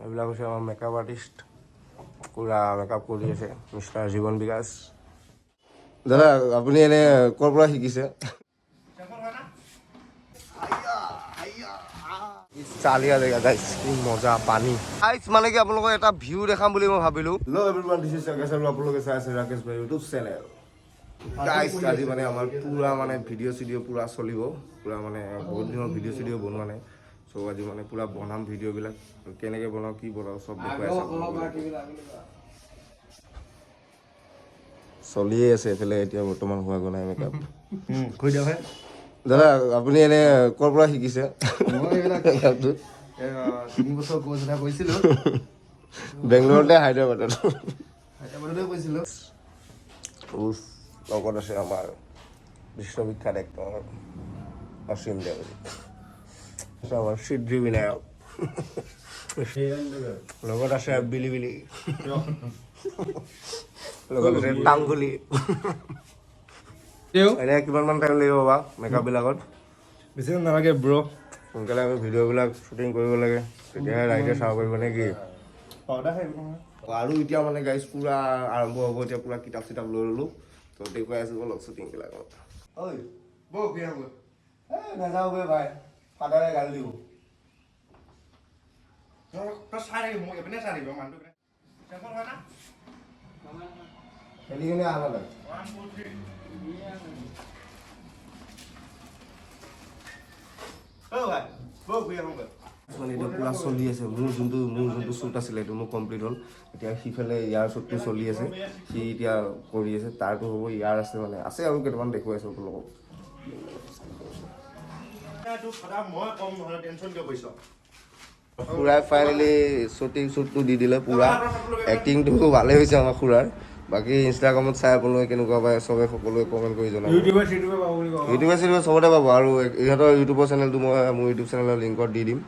এইবিলাক হৈছে আমাৰ মেকআপ আৰ্টিষ্ট পুৰা মেকআপ কৰি আছে মিষ্টাৰ জীৱন বিকাশ। দাদা আপুনি এনে ক'ৰ পৰা শিকিছে? চালিয়া জেগা গাইছ, কি মজা পানী গাইছ। মানে কি আপোনালোকক এটা ভিউ দেখাম বুলি মই ভাবিলো। Hello everyone, this is Rakesh আৰু আপোনালোকে চাই আছে ৰাকেশ ভাই ইউটিউব চেনেল। গাইছ আজি মানে আমাৰ পুৰা মানে ভিডিঅ' চিডিঅ' পুৰা চলিব, পুৰা মানে বহুত দিনৰ ভিডিঅ' চিডিঅ' বনোৱা নাই। চ' আজি মানে পুৰা বনাম ভিডিঅ'বিলাক, কেনেকৈ বনাওঁ কি বনাওঁ চব দেখুৱাই আছে। চলিয়ে আছে এইফালে এতিয়া বৰ্তমান হোৱাগৈ নাই মেকআপ। দাদা আপুনি এনে ক'ৰ পৰা শিকিছে? মই এইবিলাক 3 বছৰ কোৰ্চ এটা কৰিছিলোঁ বেংগলোৰতে হায়দৰাবাদত কৈছিলোঁ। লগত আছে আমাৰ বিশ্ববিখ্যাত এক্টৰ অসীম দেৱৰী, আমাৰ সিদ্ধি বিনায়ক, লগত আছে বিলি লগত আছে টাংগুলি। এনে কিমানমান টাইম লাগিব বা মেকআপ বিলাকত? বেছি নালাগে ব্ৰ। সোনকালে আমি ভিডিঅ'বিলাক শ্বুটিং কৰিব লাগে, তেতিয়াহে ৰাইজে চাব পাৰিব নে কি? আৰু এতিয়া মানে গাইজ পুৰা আৰম্ভ হ'ব, এতিয়া পুৰা কিতাপ চিতাপ লৈ ল'লোঁ, তো দেখুৱাই আছোঁ অলপ শ্বুটিংবিলাকত। ঐ নাযাওঁ বে ভাই, ফাদাৰে গালি দিব। খেলি কিনে আহা নাই মানে এতিয়া পুৰা চলি আছে। মোৰ যোনটো শ্বুট আছিলে সেইটো মোৰ কমপ্লিট হ'ল। এতিয়া সিফালে ইয়াৰ শ্বুটটো চলি আছে, সি এতিয়া কৰি আছে, তাৰটো হ'ব, ইয়াৰ আছে মানে আছে আৰু কেইটামান দেখুৱাই আছোঁ আপোনালোকক। খুৰাই ফাইনেলি শ্বুটটো দি দিলে পুৰা। এক্টিংটো ভালেই হৈছে আমাৰ খুৰাৰ। বাকী ইনষ্টাগ্ৰামত চাই আপোনালোকে কেনেকুৱা পায় চবে সকলোৱে কমেণ্ট কৰি জনাব। ইউটিউবে চিউটিউবে চবতে পাব। আৰু ইহঁতৰ ইউটিউবৰ চেনেলটো মই মোৰ ইউটিউব চেনেলৰ লিংকত দি দিম,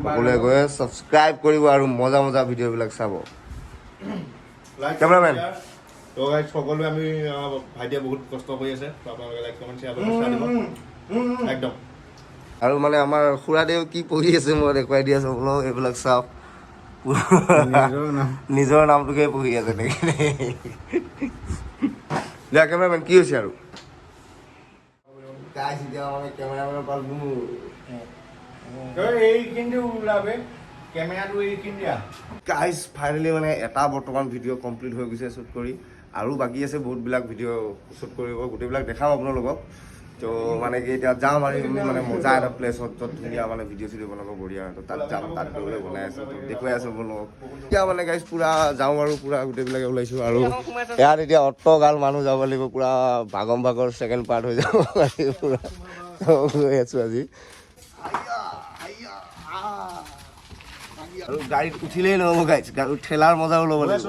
সকলোৱে গৈ ছাবস্ক্ৰাইব কৰিব আৰু মজা মজা ভিডিঅ'বিলাক চাব। কেমেৰামেন সকলোৱে আমি ভাইটিয়ে বহুত কষ্ট কৰি আছে, আপোনালোকে লাইক কমেণ্ট শ্বেয়াৰ কৰি চাই দিব একদম। আৰু মানে আমাৰ খুৰাদেউ কি পঢ়ি আছে মই দেখুৱাই দি আছোঁ আপোনালোক, এইবিলাক চাওক। নিজৰ নামটোকে পঢ়ি আছে দিয়া। কেমেৰামেন কি হৈছে আৰু কেমেৰামেনৰ পাল গাইজ ফাইনেলি মানে এটা বৰ্তমান ভিডিঅ' কমপ্লিট হৈ গৈছে শ্বুট কৰি, আৰু বাকী আছে বহুতবিলাক ভিডিঅ' শ্বুট কৰিব, গোটেইবিলাক দেখাম আপোনালোকক। তো মানে কি এতিয়া যাম আৰু মানে মজা এটা প্লেচত, য'ত ধুনীয়া মানে ভিডিঅ' চিডিঅ' বনাব বঢ়িয়া, তো তাত যাম, তাত গৈ বনাই আছোঁ, দেখুৱাই আছোঁ আপোনালোকক। এতিয়া মানে গাইজ পুৰা যাওঁ আৰু পুৰা গোটেইবিলাকে ওলাইছোঁ। আৰু ইয়াত এতিয়া অট্টগাল মানুহ যাব লাগিব, পুৰা ভাগৰ ছেকেণ্ড পাৰ্ট হৈ যাব পুৰা গৈ আছোঁ আজি। আৰু গাড়ীত উঠিলেই নহ'ব গাইজ, গাড়ীত ঠেলাৰ মজাও ল'ব লাগিব।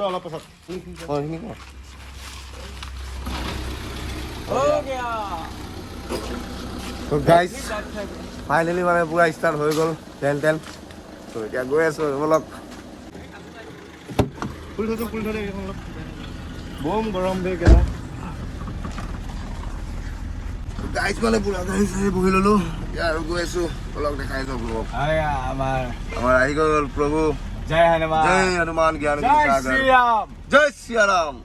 তো গাইজ ফাইনেলি মানে পুৰা ষ্টাৰ্ট হৈ গ'ল টেন। তো এতিয়া গৈ আছোঁ অলপ বম গৰম দে কেলা গাইজ। মানে পুৰা গাড়ী চাড়ী বহি ল'লোঁ, এতিয়া আৰু গৈ আছোঁ অলপ দেখাই আছোঁ আপোনালোকক। আমাৰ আহি গ'ল প্ৰভু। জয় হনুমান জ্ঞান সাগৰ, জয় শ্ৰীৰাম।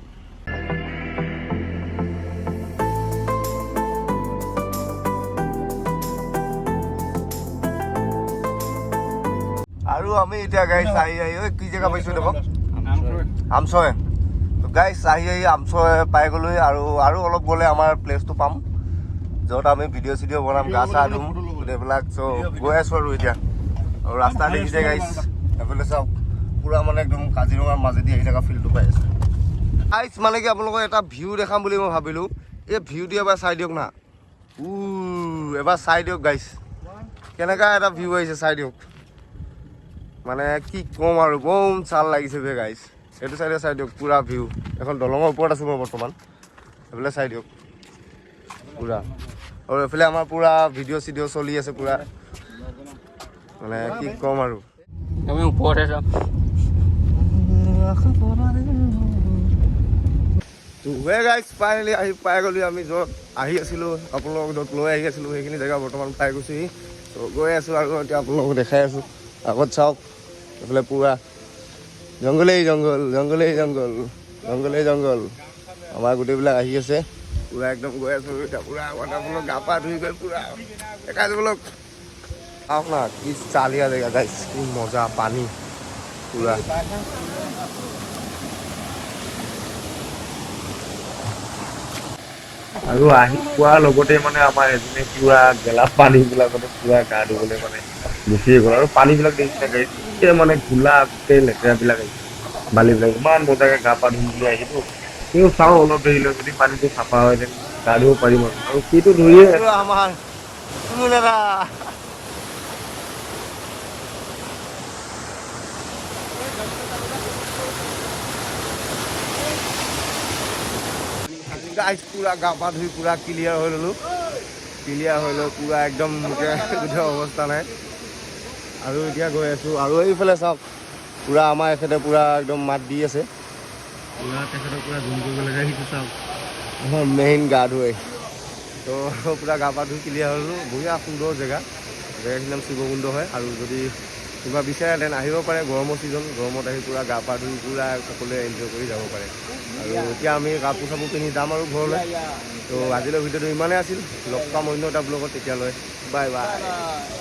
আৰু আমি এতিয়া গাইজ আহি কি জেগা পাইছোঁ দেখক, আমচৈ। তো গাইজ আহি আমচৈ পাই গ'লোঁ, আৰু অলপ গ'লে আমাৰ প্লেচটো পাম, য'ত আমি ভিডিঅ' চিডিঅ' বনাম, গা চা ধুম গোটেইবিলাক। চ' গৈ আছোঁ আৰু এতিয়া। আৰু ৰাস্তা দেখিছে গাইজ, এইফালে চাওক পুৰা মানে একদম কাজিৰঙাৰ মাজেদি আহি থকা ফিল্ডটো পাই আছে গাইজ। মানে কি আপোনালোকক এটা ভিউ দেখাম বুলি মই ভাবিলোঁ, এই ভিউটো এবাৰ চাই দিয়ক না। এবাৰ চাই দিয়ক গাইজ, কেনেকুৱা এটা ভিউ আহিছে চাই দিয়ক। মানে কি ক'ম আৰু বম চাল লাগিছে বে গাইজ। এইটো চাইডে চাই দিয়ক পুৰা ভিউ, এখন দলঙৰ ওপৰত আছোঁ মই বৰ্তমান, এইফালে চাই দিয়ক পুৰা। আৰু এইফালে আমাৰ পুৰা ভিডিঅ' চিডিঅ' চলি আছে পুৰা, মানে কি ক'ম আৰু আমি ওপৰতে যাম। গাইজ ফাইনেলি আহি পাই গ'লোঁ আমি য'ত আহি আছিলোঁ, আপোনালোকক য'ত লৈ আহি আছিলোঁ সেইখিনি জেগা বৰ্তমান পাই গৈছোঁহি। তো গৈ আছোঁ আৰু এতিয়া আপোনালোকক দেখাই আছোঁ। আগত চাওক এইফালে পুৰা জংঘলেই জংঘল জংঘলেই জংঘল জংঘলেই জংঘল আমাৰ গোটেইবিলাক আহি আছে পুৰা একদম গৈ আছো এতিয়া পুৰা ৱাটাৰফলত গা পা ধুই গৈ পুৰা দেখাই দিবলৈ চাওক না কি চালিয়া জেগা গাইছ কি মজা পানী পুৰা আৰু আহি পোৱাৰ লগতে মানে আমাৰ এজনে পুৰা গেলা পানীবিলাকতে পুৰা গা ধুবলৈ মানে গুচিয়ে গ'ল আৰু পানীবিলাক দেখিছে গোটেই মানে ঘোলা গোটেই লেতেৰাবিলাক আহিছে বালিবিলাক ইমান মজাকে গা পা ধুই বুলি আহিব কিন্তু চাওঁ অলপ দেৰিলৈ যদি পানীটো চাফা হয় তেন্তে গা ধুব পাৰিম আৰু সিটো ধুইয়ে আমাৰ দাদা গাইছ পুৰা গা পা ধুই পুৰা ক্লিয়াৰ হৈ ল'লোঁ পুৰা একদম গোটেই অৱস্থা নাই আৰু এতিয়া গৈ আছোঁ আৰু এইফালে চাওক পুৰা আমাৰ এখেতে পুৰা একদম মাত দি আছে পুৰা তেখেতক পুৰা জুম কৰিব লাগে সেইটো চাওক আমাৰ মেইন গা ধুই তো পুৰা গা পা ধুই ক্লিয়াৰ হ'লোঁ বঢ়িয়া সুন্দৰ জেগাখিনিৰ নাম শিৱকুণ্ড হয় আৰু যদি কিবা বিচাৰে তেন আহিব পাৰে গৰমৰ ছিজন গৰমত আহি পুৰা গা পা ধুই পুৰা সকলোৱে এনজয় কৰি যাব পাৰে আৰু এতিয়া আমি কাপোৰ চাপোৰ পিন্ধি যাম আৰু ঘৰলৈ তো আজিলৈ ভিডিঅ'টো ইমানেই আছিল লগ পাম অন্য এটা ব্লগত তেতিয়ালৈ বাই বাই